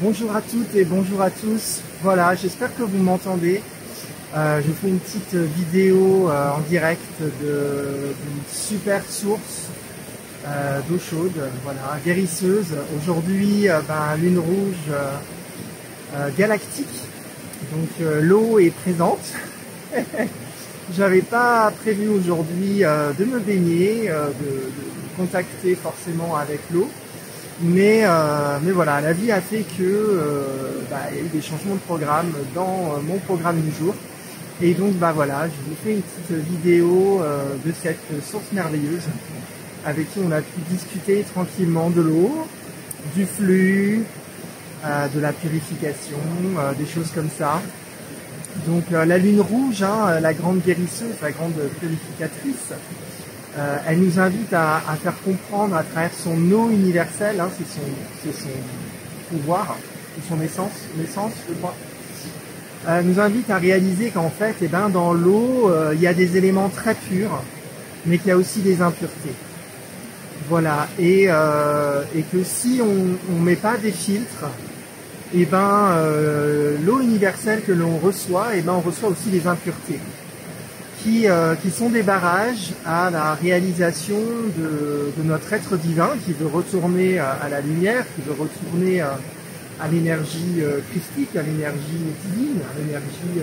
Bonjour à toutes et bonjour à tous. Voilà, j'espère que vous m'entendez. Je fais une petite vidéo en direct d'une super source d'eau chaude, voilà, guérisseuse. Aujourd'hui, lune rouge galactique. Donc l'eau est présente. J'avais pas prévu aujourd'hui de me baigner, de contacter forcément avec l'eau. Mais voilà, la vie a fait que il y a eu des changements de programme dans mon programme du jour. Et donc voilà, je vous fais une petite vidéo de cette source merveilleuse avec qui on a pu discuter tranquillement de l'eau, du flux, de la purification, des choses comme ça. Donc la lune rouge, la grande guérisseuse, la grande purificatrice, elle nous invite à faire comprendre à travers son eau universelle, c'est son pouvoir, c'est son essence, je crois. Elle nous invite à réaliser qu'en fait, dans l'eau, il y a des éléments très purs, mais qu'il y a aussi des impuretés. Voilà, et que si on met pas des filtres, l'eau universelle que l'on reçoit, on reçoit aussi des impuretés. Qui sont des barrages à la réalisation de notre être divin qui veut retourner à la lumière, qui veut retourner à l'énergie christique, à l'énergie divine, à l'énergie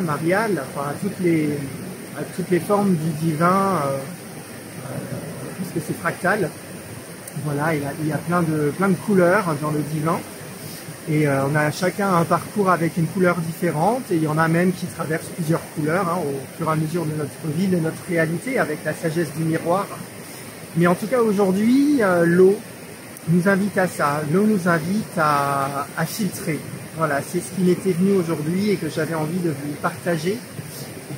mariale, enfin, à toutes les formes du divin, puisque c'est fractal. Voilà, il y a plein de couleurs dans le divin. Et on a chacun un parcours avec une couleur différente, et il y en a même qui traversent plusieurs couleurs au fur et à mesure de notre vie, de notre réalité, avec la sagesse du miroir. Mais en tout cas aujourd'hui, l'eau nous invite à ça, l'eau nous invite à filtrer. Voilà, c'est ce qui m'était venu aujourd'hui et que j'avais envie de vous partager.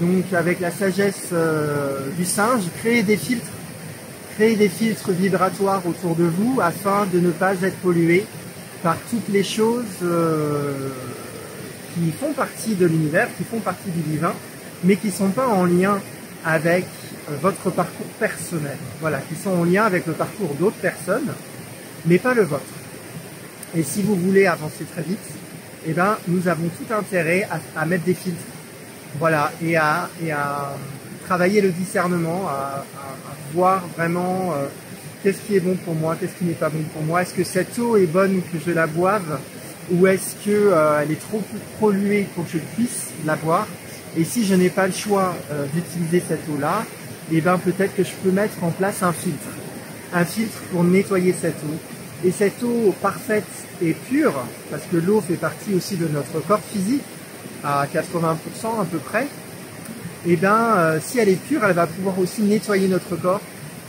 Donc avec la sagesse du singe, créez des filtres vibratoires autour de vous afin de ne pas être pollué par toutes les choses qui font partie de l'univers, qui font partie du divin, mais qui ne sont pas en lien avec votre parcours personnel. Voilà, qui sont en lien avec le parcours d'autres personnes, mais pas le vôtre. Et si vous voulez avancer très vite, nous avons tout intérêt à mettre des filtres. Voilà, et à travailler le discernement, à voir vraiment qu'est-ce qui est bon pour moi, qu'est-ce qui n'est pas bon pour moi, est-ce que cette eau est bonne que je la boive, ou est-ce qu'elle est trop polluée pour que je puisse la boire. Et si je n'ai pas le choix d'utiliser cette eau-là, peut-être que je peux mettre en place un filtre pour nettoyer cette eau. Et cette eau parfaite et pure, parce que l'eau fait partie aussi de notre corps physique, à 80% à peu près, si elle est pure, elle va pouvoir aussi nettoyer notre corps,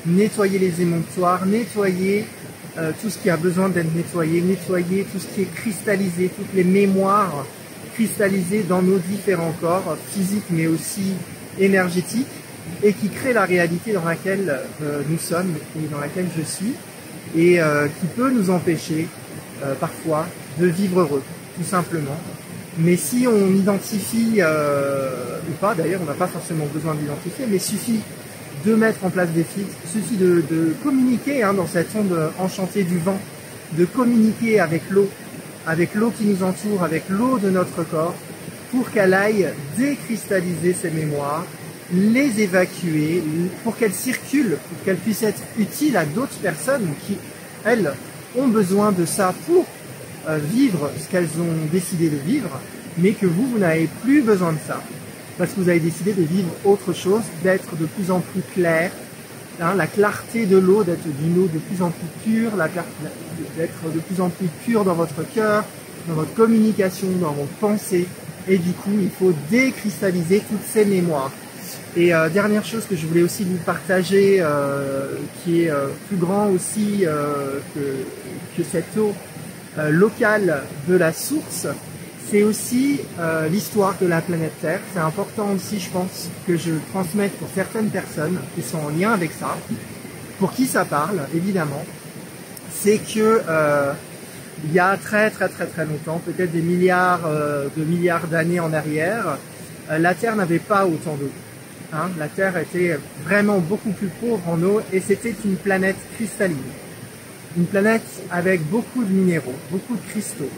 nettoyer les émonctoires, nettoyer tout ce qui a besoin d'être nettoyé, nettoyer tout ce qui est cristallisé, toutes les mémoires cristallisées dans nos différents corps, physiques mais aussi énergétiques, et qui crée la réalité dans laquelle nous sommes et dans laquelle je suis, et qui peut nous empêcher parfois de vivre heureux, tout simplement. Mais si on identifie, ou pas d'ailleurs, on n'a pas forcément besoin d'identifier, mais suffit de mettre en place des filtres, suffit de communiquer dans cette onde enchantée du vent, de communiquer avec l'eau qui nous entoure, avec l'eau de notre corps, pour qu'elle aille décristalliser ces mémoires, les évacuer, pour qu'elles circulent, pour qu'elles puissent être utiles à d'autres personnes qui, elles, ont besoin de ça pour vivre ce qu'elles ont décidé de vivre, mais que vous n'avez plus besoin de ça. Parce que vous avez décidé de vivre autre chose, d'être de plus en plus clair, la clarté de l'eau, d'être d'une eau de plus en plus pure, d'être de plus en plus pure dans votre cœur, dans votre communication, dans vos pensées, et du coup il faut décristalliser toutes ces mémoires. Et dernière chose que je voulais aussi vous partager, qui est plus grand aussi que cette eau locale de la source, c'est aussi l'histoire de la planète Terre. C'est important aussi, je pense, que je transmette pour certaines personnes qui sont en lien avec ça, pour qui ça parle, évidemment. C'est que il y a très longtemps, peut-être des milliards d'années en arrière, la Terre n'avait pas autant d'eau. La Terre était vraiment beaucoup plus pauvre en eau, et c'était une planète cristalline. Une planète avec beaucoup de minéraux, beaucoup de cristaux.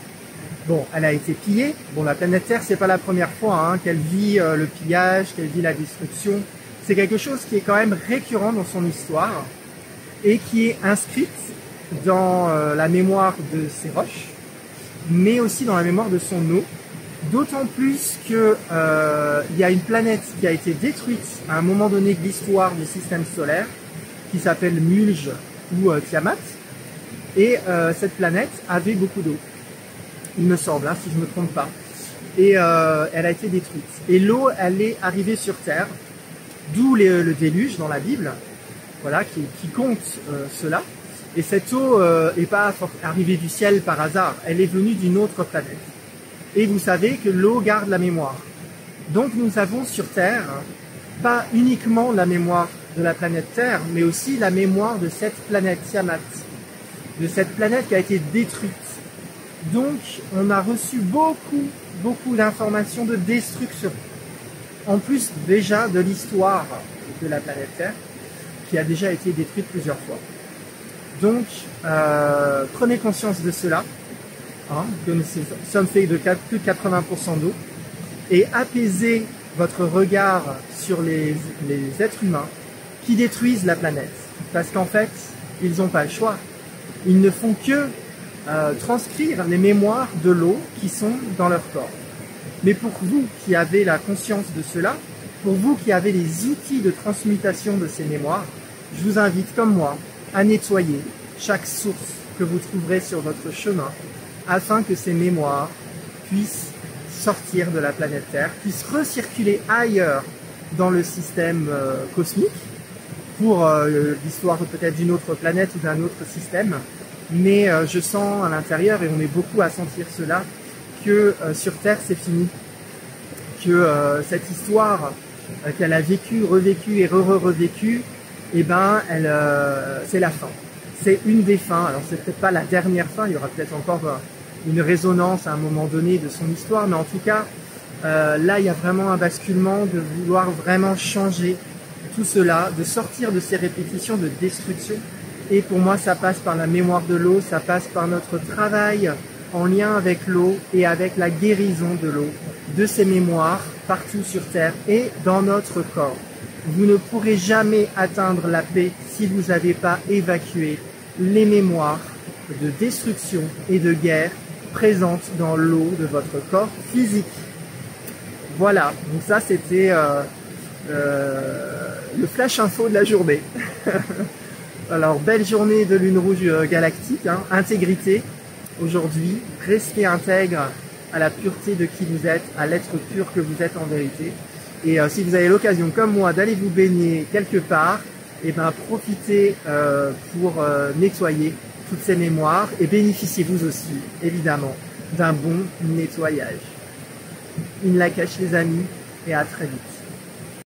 Bon, elle a été pillée. Bon, la planète Terre, c'est pas la première fois qu'elle vit le pillage, qu'elle vit la destruction. C'est quelque chose qui est quand même récurrent dans son histoire et qui est inscrite dans la mémoire de ses roches, mais aussi dans la mémoire de son eau. D'autant plus que il y a une planète qui a été détruite à un moment donné de l'histoire du système solaire, qui s'appelle Mulge ou Tiamat, et cette planète avait beaucoup d'eau, il me semble, si je ne me trompe pas, et elle a été détruite. Et l'eau, elle est arrivée sur Terre, d'où le déluge dans la Bible, voilà, qui compte cela. Et cette eau n'est pas arrivée du ciel par hasard, elle est venue d'une autre planète. Et vous savez que l'eau garde la mémoire. Donc nous avons sur Terre pas uniquement la mémoire de la planète Terre, mais aussi la mémoire de cette planète Tiamat, de cette planète qui a été détruite. Donc on a reçu beaucoup d'informations de destruction. En plus déjà de l'histoire de la planète Terre, qui a déjà été détruite plusieurs fois. Donc prenez conscience de cela. Que nous sommes faits de plus de 80% d'eau, et apaisez votre regard sur les êtres humains qui détruisent la planète. Parce qu'en fait, ils n'ont pas le choix. Ils ne font que transcrire les mémoires de l'eau qui sont dans leur corps. Mais pour vous qui avez la conscience de cela, pour vous qui avez les outils de transmutation de ces mémoires, je vous invite, comme moi, à nettoyer chaque source que vous trouverez sur votre chemin, afin que ces mémoires puissent sortir de la planète Terre, puissent recirculer ailleurs dans le système cosmique, pour l'histoire peut-être d'une autre planète ou d'un autre système. Mais je sens à l'intérieur, et on est beaucoup à sentir cela, que sur Terre c'est fini, que cette histoire qu'elle a vécue, revécue et revécue, eh ben, c'est la fin. C'est une des fins. Alors c'est peut-être pas la dernière fin, il y aura peut-être encore une résonance à un moment donné de son histoire, mais en tout cas, là il y a vraiment un basculement de vouloir vraiment changer tout cela, de sortir de ces répétitions de destruction. Et pour moi, ça passe par la mémoire de l'eau, ça passe par notre travail en lien avec l'eau et avec la guérison de l'eau, de ces mémoires partout sur Terre et dans notre corps. Vous ne pourrez jamais atteindre la paix si vous n'avez pas évacué les mémoires de destruction et de guerre présentes dans l'eau de votre corps physique. Voilà, donc ça c'était le flash info de la journée. Alors, belle journée de lune rouge galactique, intégrité aujourd'hui, restez intègre à la pureté de qui vous êtes, à l'être pur que vous êtes en vérité. Et si vous avez l'occasion, comme moi, d'aller vous baigner quelque part, et ben profitez pour nettoyer toutes ces mémoires et bénéficiez vous aussi, évidemment, d'un bon nettoyage. In la cache les amis, et à très vite.